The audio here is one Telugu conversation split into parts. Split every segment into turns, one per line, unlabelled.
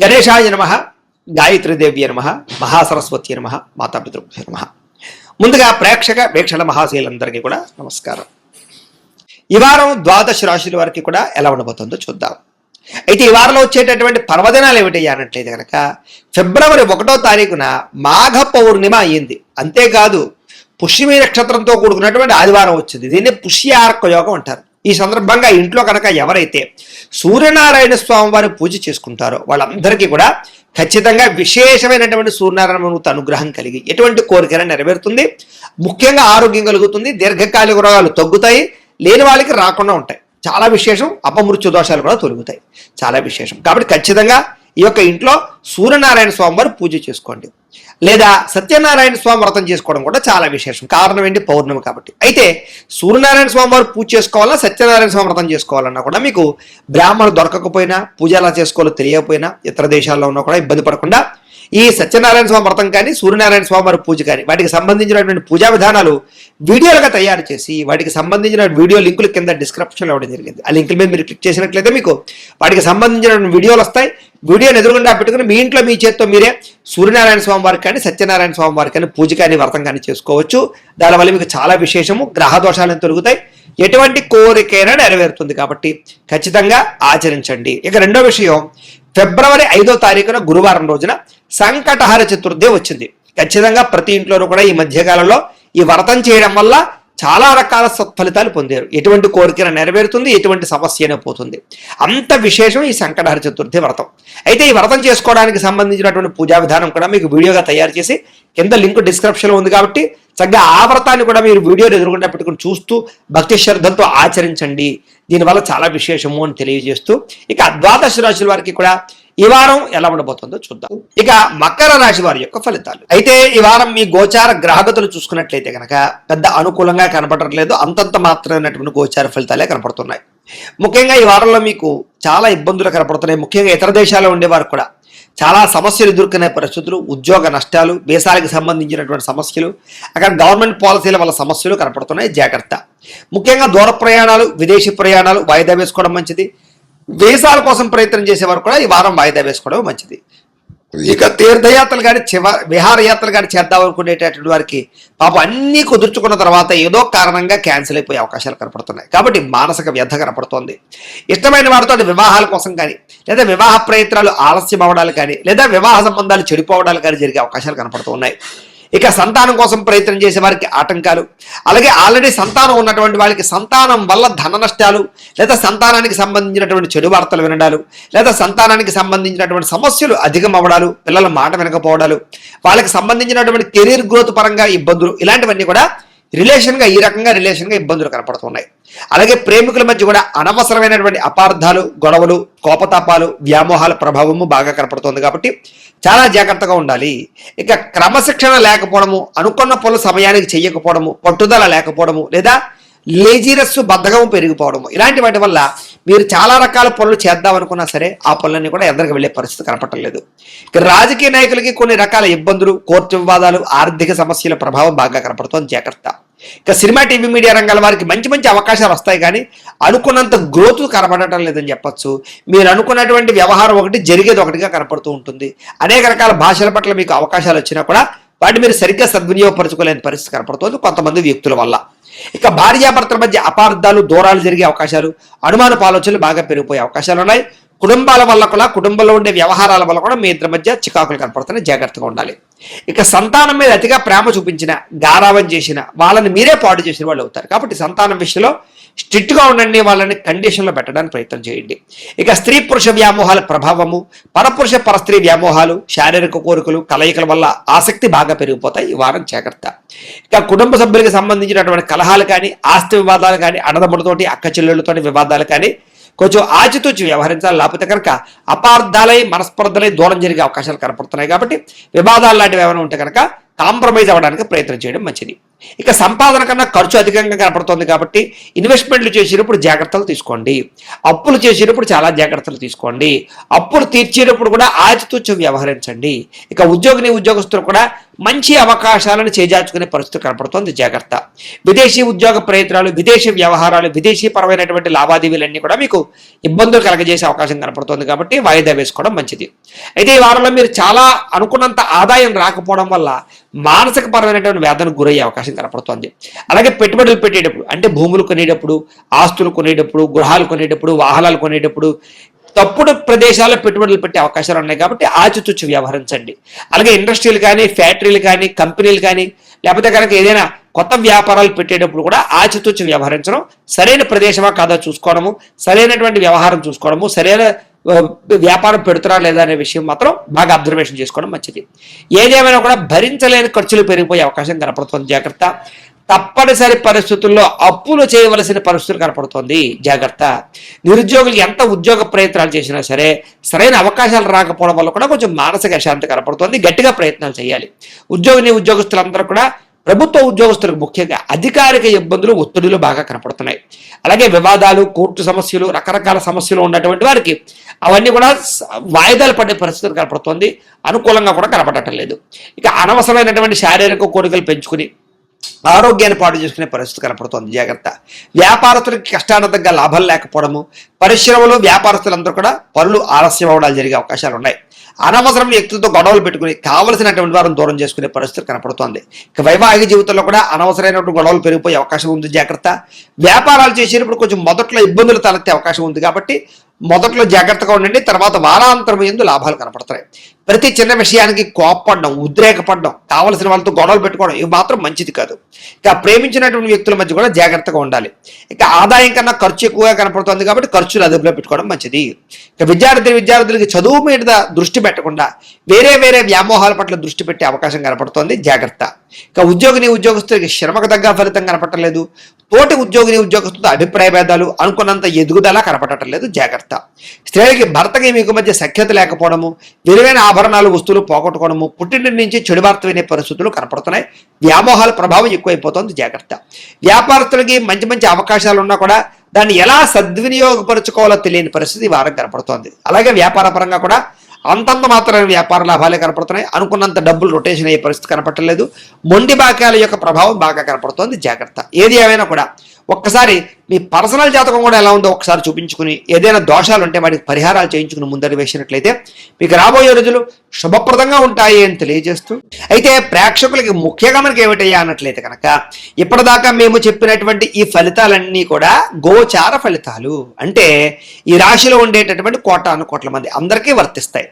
గణేశాయ నమః, గాయత్రీదేవ్య నమః, మహాసరస్వతి నమః, మాతాపితృభ్యో నమః. ముందుగా వీక్షణ మహాశీలందరికీ కూడా నమస్కారం. ఈ వారం ద్వాదశ రాశుల వారికి కూడా ఎలా ఉండబోతుందో చూద్దాం. అయితే ఈ వారంలో వచ్చేటటువంటి పర్వదినాలు ఏమిటి అన్నట్లయితే కనుక ఫిబ్రవరి 1వ తారీఖున మాఘ పౌర్ణిమ అయ్యింది. అంతేకాదు పుష్యమి నక్షత్రంతో కూడుకున్నటువంటి ఆదివారం వచ్చింది. దీన్ని పుష్యార్క యోగం అంటారు. ఈ సందర్భంగా ఇంట్లో కనుక ఎవరైతే సూర్యనారాయణ స్వామి వారి పూజ చేసుకుంటారో వాళ్ళందరికీ కూడా ఖచ్చితంగా విశేషమైనటువంటి సూర్యనారాయణ అనుగ్రహం కలిగి ఎటువంటి కోరికైనా నెరవేరుతుంది. ముఖ్యంగా ఆరోగ్యం కలుగుతుంది, దీర్ఘకాలిక రోగాలు తగ్గుతాయి, లేని వాళ్ళకి రాకుండా ఉంటాయి. చాలా విశేషం. అపమృత్యు దోషాలు కూడా తొలగుతాయి. చాలా విశేషం. కాబట్టి ఖచ్చితంగా ఈ యొక్క ఇంట్లో సూర్యనారాయణ స్వామి వారు పూజ చేసుకోండి, లేదా సత్యనారాయణ స్వామి వ్రతం చేసుకోవడం కూడా చాలా విశేషం. కారణం ఏంటి? పౌర్ణమి కాబట్టి. అయితే సూర్యనారాయణ స్వామి వారు పూజ చేసుకోవాలా, సత్యనారాయణ స్వామి వ్రతం చేసుకోవాలన్నా కూడా మీకు బ్రాహ్మణులు దొరకకపోయినా, పూజ ఎలా చేసుకోవాలో తెలియకపోయినా, ఇతర దేశాల్లో ఉన్నా కూడా ఇబ్బంది పడకుండా ఈ సత్యనారాయణ స్వామి వ్రతం కానీ, సూర్యనారాయణ స్వామి వారి పూజ కానీ, వాటికి సంబంధించినటువంటి పూజా విధానాలు వీడియోలుగా తయారు చేసి వాటికి సంబంధించిన వీడియో లింకులు కింద డిస్క్రిప్షన్లో ఇవ్వడం జరిగింది. ఆ లింకుల మీద మీరు క్లిక్ చేసినట్లయితే మీకు వాటికి సంబంధించిన వీడియోలు వస్తాయి. వీడియోని ఎదురుగుండా పెట్టుకుని మీ ఇంట్లో మీ చేత్తో మీరే సూర్యనారాయణ స్వామి వారికి కానీ, సత్యనారాయణ స్వామి వారికి కానీ పూజ కానీ, వ్రతం కానీ చేసుకోవచ్చు. దానివల్ల మీకు చాలా విశేషము. గ్రహ దోషాలను తొలుగుతాయి, ఎటువంటి కోరికైనా నెరవేరుతుంది. కాబట్టి ఖచ్చితంగా ఆచరించండి. ఇక రెండో విషయం, ఫిబ్రవరి 5వ తారీఖున గురువారం రోజున సంకటహర చతుర్థి వచ్చింది. ఖచ్చితంగా ప్రతి ఇంట్లోనూ కూడా ఈ మధ్యకాలంలో ఈ వ్రతం చేయడం వల్ల చాలా రకాల సత్ఫలితాలు పొందారు. ఎటువంటి కోరికన నెరవేరుతుంది, ఎటువంటి సమస్య పోతుంది. అంత విశేషం ఈ సంకటహర చతుర్థి వ్రతం. అయితే ఈ వ్రతం చేసుకోవడానికి సంబంధించినటువంటి పూజా విధానం కూడా మీకు వీడియోగా తయారు చేసి కింద లింక్ డిస్క్రిప్షన్లో ఉంది. కాబట్టి చక్కగా ఆ వ్రతాన్ని కూడా మీరు వీడియోని ఎదురుకుండా పెట్టుకుని చూస్తూ భక్తి శ్రద్ధలతో ఆచరించండి. దీనివల్ల చాలా విశేషము అని తెలియజేస్తూ ఇక ద్వాదశ రాశుల వారికి కూడా ఈ వారం ఎలా ఉండబోతుందో చూద్దాం. ఇక మకర రాశి వారి యొక్క ఫలితాలు. అయితే ఈ వారం మీ గోచార గ్రహగతులు చూసుకున్నట్లయితే కనుక పెద్ద అనుకూలంగా కనపడట్లేదు. అంతంత మాత్రమైనటువంటి గోచార ఫలితాలే కనపడుతున్నాయి. ముఖ్యంగా ఈ వారంలో మీకు చాలా ఇబ్బందులు కనపడుతున్నాయి. ముఖ్యంగా ఇతర దేశాల్లో ఉండేవారు కూడా చాలా సమస్యలు ఎదుర్కొనే పరిస్థితులు, ఉద్యోగ నష్టాలు, దేశాలకు సంబంధించినటువంటి సమస్యలు, అక్కడ గవర్నమెంట్ పాలసీల వల్ల సమస్యలు కనపడుతున్నాయి. జాగ్రత్త. ముఖ్యంగా దూర ప్రయాణాలు, విదేశీ ప్రయాణాలు వాయిదా వేసుకోవడం మంచిది. దేశాల కోసం ప్రయత్నం చేసేవారు కూడా ఈ వారం వాయిదా వేసుకోవడం మంచిది. ఇక తీర్థయాత్రలు కానీ విహారయాత్రలు కానీ చేద్దాం అనుకునేటటువంటి వారికి పాపం అన్నీ కుదుర్చుకున్న తర్వాత ఏదో కారణంగా క్యాన్సిల్ అయిపోయే అవకాశాలు కనపడుతున్నాయి. కాబట్టి మానసిక వ్యర్థ కనపడుతోంది. ఇష్టమైన వారితో వివాహాల కోసం కానీ, లేదా వివాహ ప్రయత్నాలు ఆలస్యం అవడాలు కానీ, లేదా వివాహ సంబంధాలు చెడిపోవడాలు కానీ జరిగే అవకాశాలు కనపడుతున్నాయి. ఇక సంతానం కోసం ప్రయత్నం చేసే వారికి ఆటంకాలు, అలాగే ఆల్రెడీ సంతానం ఉన్నటువంటి వాళ్ళకి సంతానం వల్ల ధన నష్టాలు, లేదా సంతానానికి సంబంధించినటువంటి చెడు వార్తలు వినడాలు, లేదా సంతానానికి సంబంధించినటువంటి సమస్యలు అధికం అవ్వడాలు, పిల్లల మాట వినకపోవడాలు, వాళ్ళకి సంబంధించినటువంటి కెరీర్ గ్రోత్ పరంగా ఇబ్బందులు, ఇలాంటివన్నీ కూడా ఈ రకంగా రిలేషన్గా ఇబ్బందులు కనపడుతున్నాయి. అలాగే ప్రేమికుల మధ్య కూడా అనవసరమైనటువంటి అపార్థాలు, గొడవలు, కోపతాపాలు, వ్యామోహాల ప్రభావము బాగా కనపడుతుంది. కాబట్టి చాలా జాగ్రత్తగా ఉండాలి. ఇక క్రమశిక్షణ లేకపోవడము, అనుకున్న పనులు సమయానికి చేయకపోవడము, పట్టుదల లేకపోవడము, లేదా లేజీనెస్, బద్ధకం పెరిగిపోవడము, ఇలాంటి వాటి వల్ల మీరు చాలా రకాల పనులు చేద్దాం అనుకున్నా సరే ఆ పనులన్నీ కూడా ఎదురుకు వెళ్ళే పరిస్థితి కనపడలేదు. ఇక రాజకీయ నాయకులకి కొన్ని రకాల ఇబ్బందులు, కోర్టు వివాదాలు, ఆర్థిక సమస్యల ప్రభావం బాగా కనపడుతోంది. జాగ్రత్త. ఇక సినిమా, టీవీ, మీడియా రంగాల వారికి మంచి మంచి అవకాశాలు వస్తాయి, కానీ అనుకున్నంత గ్రోత్ కనపడటం లేదని చెప్పచ్చు. మీరు అనుకున్నటువంటి వ్యవహారం ఒకటి, జరిగేది ఒకటిగా కనపడుతూ ఉంటుంది. అనేక రకాల భాషల పట్ల మీకు అవకాశాలు వచ్చినా కూడా వాటిని మీరు సరిగ్గా సద్వినియోగపరచుకోలేని పరిస్థితి కనపడుతుంది కొంతమంది వ్యక్తుల వల్ల. ఇక భార్యాభర్తల మధ్య అపార్థాలు, దూరాలు జరిగే అవకాశాలు, అనుమానపు ఆలోచనలు బాగా పెరిగిపోయే అవకాశాలు ఉన్నాయి. కుటుంబాల వల్ల కూడా, కుటుంబంలో ఉండే వ్యవహారాల వల్ల కూడా మీ ఇద్దరి మధ్య చికాకులు కనపడుతున్నాయి. జాగ్రత్తగా ఉండాలి. ఇక సంతానం మీద అతిగా ప్రేమ చూపించిన, గారావం చేసిన వాళ్ళని మీరే పాడు చేసిన వాళ్ళు అవుతారు. కాబట్టి సంతానం విషయంలో స్ట్రిక్ట్గా ఉండండి. వాళ్ళని కండిషన్లో పెట్టడానికి ప్రయత్నం చేయండి. ఇక స్త్రీ పురుష వ్యామోహాల ప్రభావము, పరపురుష పరస్త్రీ వ్యామోహాలు, శారీరక కోరికలు, కలయికల వల్ల ఆసక్తి బాగా పెరిగిపోతాయి. ఈ వారం జాగ్రత్త. ఇక కుటుంబ సభ్యులకు సంబంధించినటువంటి కలహాలు కానీ, ఆస్తి వివాదాలు కానీ, అన్నదమ్ములతోటి, అక్క చెల్లెళ్ళతోటి వివాదాలు కానీ కొంచెం ఆచితూచి వ్యవహరించాలి. లేకపోతే కనుక అపార్థాలై, మనస్పర్ధలై దూరం జరిగే అవకాశాలు కనపడుతున్నాయి. కాబట్టి వివాదాలు లాంటివి ఏమైనా ఉంటే కనుక కాంప్రమైజ్ అవ్వడానికి ప్రయత్నం చేయడం మంచిది. ఇక సంపాదన కన్నా ఖర్చు అధికంగా కనపడుతుంది కాబట్టి ఇన్వెస్ట్మెంట్లు చేసేటప్పుడు జాగ్రత్తలు తీసుకోండి. అప్పులు చేసేటప్పుడు చాలా జాగ్రత్తలు తీసుకోండి. అప్పులు తీర్చేటప్పుడు కూడా ఆచితూచి వ్యవహరించండి. ఇక ఉద్యోగస్తులు కూడా మంచి అవకాశాలను చేజార్చుకునే పరిస్థితి కనపడుతోంది, జాగ్రత్త. విదేశీ ఉద్యోగ ప్రయత్నాలు, విదేశీ వ్యవహారాలు, విదేశీ పరమైనటువంటి లావాదేవీలన్నీ కూడా మీకు ఇబ్బందులు కలగజేసే అవకాశం కనపడుతోంది కాబట్టి వాయిదా వేసుకోవడం మంచిది. అయితే ఈ వారంలో మీరు చాలా అనుకున్నంత ఆదాయం రాకపోవడం వల్ల మానసిక పరమైనటువంటి వేదనకు గురయ్యే అవకాశం కనపడుతోంది. అలాగే పెట్టుబడులు పెట్టేటప్పుడు, అంటే భూములు కొనేటప్పుడు, ఆస్తులు కొనేటప్పుడు, గృహాలు కొనేటప్పుడు, వాహనాలు కొనేటప్పుడు తప్పుడు ప్రదేశాల్లో పెట్టుబడులు పెట్టే అవకాశాలు ఉన్నాయి కాబట్టి ఆచితూచి వ్యవహరించండి. అలాగే ఇండస్ట్రీలు కానీ, ఫ్యాక్టరీలు కానీ, కంపెనీలు కానీ, లేకపోతే కనుక ఏదైనా కొత్త వ్యాపారాలు పెట్టేటప్పుడు కూడా ఆచితూచి వ్యవహరించడం, సరైన ప్రదేశమా కాదా చూసుకోవడము, సరైనటువంటి వ్యవహారం చూసుకోవడము, సరైన వ్యాపారం పెడుతున్నా లేదా అనే విషయం మాత్రం బాగా అబ్జర్వేషన్ చేసుకోవడం మంచిది. ఏదేమైనా కూడా భరించలేని ఖర్చులు పెరిగిపోయే అవకాశం కనపడుతుంది, జాగ్రత్త. తప్పనిసరి పరిస్థితుల్లో అప్పులు చేయవలసిన పరిస్థితులు కనపడుతోంది, జాగ్రత్త. నిరుద్యోగులు ఎంత ఉద్యోగ ప్రయత్నాలు చేసినా సరే సరైన అవకాశాలు రాకపోవడం వల్ల కూడా కొంచెం మానసిక అశాంతి కనపడుతోంది. గట్టిగా ప్రయత్నాలు చేయాలి. ఉద్యోగస్తులందరూ కూడా, ప్రభుత్వ ఉద్యోగస్తులకు ముఖ్యంగా అధికారిక ఇబ్బందులు, ఒత్తిడులు బాగా కనపడుతున్నాయి. అలాగే వివాదాలు, కోర్టు సమస్యలు, రకరకాల సమస్యలు ఉన్నటువంటి వారికి అవన్నీ కూడా వాయిదాలు పడే పరిస్థితులు కనపడుతోంది, అనుకూలంగా కూడా కనపడటం లేదు. ఇక అనవసరమైనటువంటి శారీరక కోరికలు పెంచుకుని ఆరోగ్యాన్ని పాడు చేసుకునే పరిస్థితి కనపడుతోంది, జాగ్రత్త. వ్యాపారస్తులకి కష్టానందంగా లాభాలు లేకపోవడము, పరిశ్రమలు, వ్యాపారస్తులందరూ కూడా పనులు ఆలస్యం అవడాలు జరిగే అవకాశాలు ఉన్నాయి. అనవసరం వ్యక్తులతో గొడవలు పెట్టుకుని కావలసినటువంటి వారిని దూరం చేసుకునే పరిస్థితి కనపడుతోంది. ఇక వైవాహిక జీవితంలో కూడా అనవసరమైనటువంటి గొడవలు పెరిగిపోయే అవకాశం ఉంది, జాగ్రత్త. వ్యాపారాలు చేసేటప్పుడు కొంచెం మొదట్లో ఇబ్బందులు తలెత్తే అవకాశం ఉంది కాబట్టి మొదట్లో జాగ్రత్తగా ఉండండి. తర్వాత వారాంతరం ఎందు లాభాలు కనపడతాయి. ప్రతి చిన్న విషయానికి కోప్పడడం, ఉద్రేకపడడం, కావలసిన వాళ్ళతో గొడవలు పెట్టుకోవడం ఇవి మాత్రం మంచిది కాదు. ఇక ప్రేమించినటువంటి వ్యక్తుల మధ్య కూడా జాగ్రత్తగా ఉండాలి. ఇక ఆదాయం కన్నా ఖర్చు ఎక్కువగా కనపడుతుంది కాబట్టి ఖర్చులు అదుపులో పెట్టుకోవడం మంచిది. ఇక విద్యార్థులకి చదువు మీద దృష్టి పెట్టకుండా వేరే వ్యామోహాల పట్ల దృష్టి పెట్టే అవకాశం కనపడుతోంది, జాగ్రత్త. ఇక ఉద్యోగస్తులకి శ్రమకు తగ్గ ఫలితం కనపడటం లేదు. తోటి ఉద్యోగస్తులతో అభిప్రాయ భేదాలు, అనుకున్నంత ఎదుగుదల కనపడటం లేదు, జాగ్రత్త. స్త్రీలకి భర్తకి మీకు మధ్య సఖ్యత లేకపోవడము, విలువైన ఆభరణాలు, వస్తువులు పోగొట్టుకోవడము, పుట్టింటి నుంచి చెడు వార్త వినే పరిస్థితులు కనపడుతున్నాయి. వ్యామోహాల ప్రభావం ఎక్కువైపోతుంది, జాగ్రత్త. వ్యాపారస్తులకి మంచి అవకాశాలు ఉన్నా కూడా దాన్ని ఎలా సద్వినియోగపరుచుకోవాలో తెలియని పరిస్థితి ఈ వారం కనపడుతోంది. అలాగే వ్యాపార పరంగా కూడా అంతంత మాత్రమే వ్యాపార లాభాలే కనపడుతున్నాయి. అనుకున్నంత డబ్బులు రొటేషన్ అయ్యే పరిస్థితి కనపడలేదు. మొండి బాక్యాల యొక్క ప్రభావం బాగా కనపడుతోంది, జాగ్రత్త. ఏది ఏమైనా కూడా ఒక్కసారి మీ పర్సనల్ జాతకం కూడా ఎలా ఉందో ఒకసారి చూపించుకుని ఏదైనా దోషాలు ఉంటే వాటికి పరిహారాలు చేయించుకుని ముందడి వేసినట్లయితే మీకు రాబోయే రోజులు శుభప్రదంగా ఉంటాయి అని తెలియజేస్తూ, అయితే ప్రేక్షకులకి ముఖ్యంగా మనకి ఏమిటయ్యా అన్నట్లయితే కనుక ఇప్పటిదాకా మేము చెప్పినటువంటి ఈ ఫలితాలన్నీ కూడా గోచార ఫలితాలు, అంటే ఈ రాశిలో ఉండేటటువంటి కోట్ల మంది అందరికీ వర్తిస్తాయి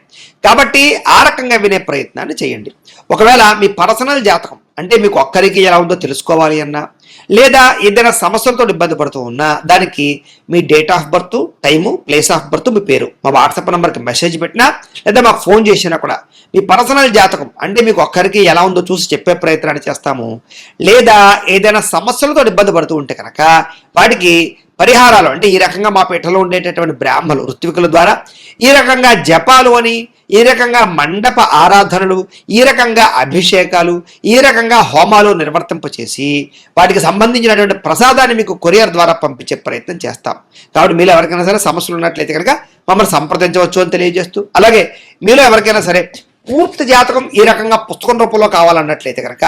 కాబట్టి ఆ రకంగా వినే ప్రయత్నాన్ని చేయండి. ఒకవేళ మీ పర్సనల్ జాతకం అంటే మీకు ఒక్కరికి ఎలా ఉందో తెలుసుకోవాలి అన్నా, లేదా ఏదైనా సమస్యలతో ఇబ్బంది పడుతూ ఉన్నా దానికి మీ date of birth, time, place of birth, మీ పేరు మా వాట్సాప్ నెంబర్కి మెసేజ్ పెట్టినా లేదా మాకు ఫోన్ చేసినా కూడా మీ పర్సనల్ జాతకం అంటే మీకు ఒక్కరికి ఎలా ఉందో చూసి చెప్పే ప్రయత్నాన్ని చేస్తాము. లేదా ఏదైనా సమస్యలతో ఇబ్బంది పడుతూ ఉంటే కనుక వాటికి పరిహారాలు అంటే ఈ రకంగా మా పీఠలో ఉండేటటువంటి బ్రాహ్మణులు, ఋత్వికుల ద్వారా ఈ రకంగా జపాలు అని, ఈ రకంగా మండప ఆరాధనలు, ఈ రకంగా అభిషేకాలు, ఈ రకంగా హోమాలు నిర్వర్తింపచేసి వాటికి సంబంధించినటువంటి ప్రసాదాన్ని మీకు కొరియర్ ద్వారా పంపించే ప్రయత్నం చేస్తాం. కాబట్టి మీలో ఎవరికైనా సరే సమస్యలు ఉన్నట్లయితే కనుక మమ్మల్ని సంప్రదించవచ్చు అని తెలియజేస్తూ, అలాగే మీలో ఎవరికైనా సరే పూర్తి జాతకం ఈ రకంగా పుస్తకం రూపంలో కావాలన్నట్లయితే కనుక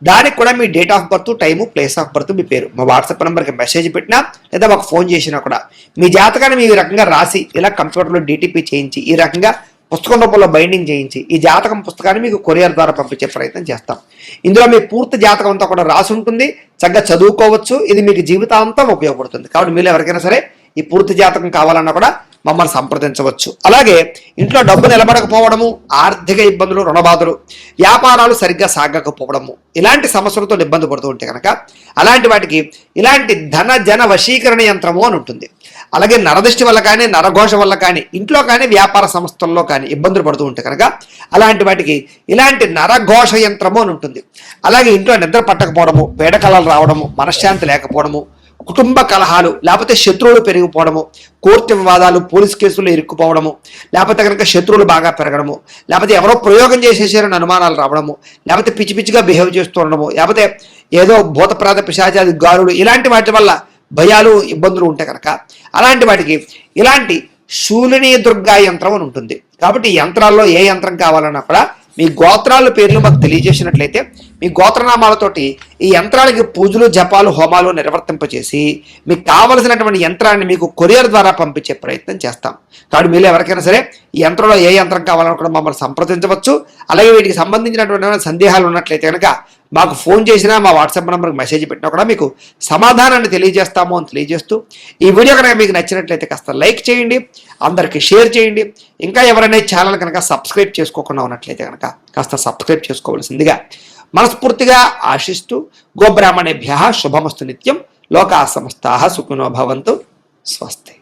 దానికి కూడా మీ date of birth, time, place of birth, మీ పేరు మా వాట్సాప్ నెంబర్కి మెసేజ్ పెట్టినా లేదా మాకు ఫోన్ చేసినా కూడా మీ జాతకాన్ని మీ రకంగా రాసి ఇలా కంప్యూటర్లో డిటిపి చేయించి ఈ రకంగా పుస్తకం రూపంలో బైండింగ్ చేయించి ఈ జాతకం పుస్తకాన్ని మీకు కొరియర్ ద్వారా పంపించే ప్రయత్నం చేస్తాం. ఇందులో మీ పూర్తి జాతకం అంతా కూడా రాసి ఉంటుంది, చక్కగా చదువుకోవచ్చు. ఇది మీకు జీవితాంతం ఉపయోగపడుతుంది. కాబట్టి మీరు ఎవరికైనా సరే ఈ పూర్తి జాతకం కావాలన్నా కూడా మమ్మల్ని సంప్రదించవచ్చు. అలాగే ఇంట్లో డబ్బు నిలబడకపోవడము, ఆర్థిక ఇబ్బందులు, రుణబాధలు, వ్యాపారాలు సరిగ్గా సాగకపోవడము, ఇలాంటి సమస్యలతో ఇబ్బంది పడుతూ ఉంటే కనుక అలాంటి వాటికి ఇలాంటి ధన జన వశీకరణ యంత్రము అని ఉంటుంది. అలాగే నరదృష్టి వల్ల కానీ, నరఘోష వల్ల కానీ, ఇంట్లో కానీ, వ్యాపార సంస్థల్లో కానీ ఇబ్బందులు పడుతూ ఉంటే కనుక అలాంటి వాటికి ఇలాంటి నరఘోష యంత్రము అని ఉంటుంది. అలాగే ఇంట్లో నిద్ర పట్టకపోవడము, పీడకలలు రావడము, మనశ్శాంతి లేకపోవడము, కుటుంబ కలహాలు, లేకపోతే శత్రువులు పెరిగిపోవడము, కోర్టు వివాదాలు, పోలీస్ కేసులు ఇరుక్కుపోవడము, లేకపోతే కనుక శత్రువులు బాగా పెరగడము, లేకపోతే ఎవరో ప్రయోగం చేసేసారని అనుమానాలు రావడము, లేకపోతే పిచ్చి పిచ్చిగా బిహేవ్ చేస్తూ ఉండడము, లేకపోతే ఏదో భూతప్రాత పిశాచాది గారులు, ఇలాంటి వాటి వల్ల భయాలు ఇబ్బందులు ఉంటాయి కనుక అలాంటి వాటికి ఇలాంటి శూలిని దుర్గా యంత్రం అని ఉంటుంది. కాబట్టి ఈ యంత్రాల్లో ఏ యంత్రం కావాలన్నా కూడా మీ గోత్రాల పేర్లు మాకు తెలియజేసినట్లయితే మీ గోత్రనామాలతోటి ఈ యంత్రాలకి పూజలు, జపాలు, హోమాలు నిర్వర్తింపచేసి మీకు కావలసినటువంటి యంత్రాన్ని మీకు కొరియర్ ద్వారా పంపించే ప్రయత్నం చేస్తాం. కాబట్టి మీరు ఎవరికైనా సరే ఈ యంత్రంలో ఏ యంత్రం కావాలని కూడా మమ్మల్ని సంప్రదించవచ్చు. అలాగే వీటికి సంబంధించినటువంటి సందేహాలు ఉన్నట్లయితే కనుక మాకు ఫోన్ చేసినా, మా వాట్సాప్ నెంబర్కి మెసేజ్ పెట్టినా కూడా మీకు సమాధానాన్ని తెలియజేస్తాము అని తెలియజేస్తూ, ఈ వీడియో కనుక మీకు నచ్చినట్లయితే కాస్త లైక్ చేయండి, అందరికీ షేర్ చేయండి. ఇంకా ఎవరైనా ఛానల్ కనుక సబ్స్క్రైబ్ చేసుకోకుండా ఉన్నట్లయితే కనుక కాస్త సబ్స్క్రైబ్ చేసుకోవాల్సిందిగా మనస్ఫూర్తిగా ఆశిస్తూ, గోబ్రాహ్మణేభ్యః శుభమస్తు నిత్యం, లోకా సమస్తాః సుఖినో భవంతు. స్వస్తి.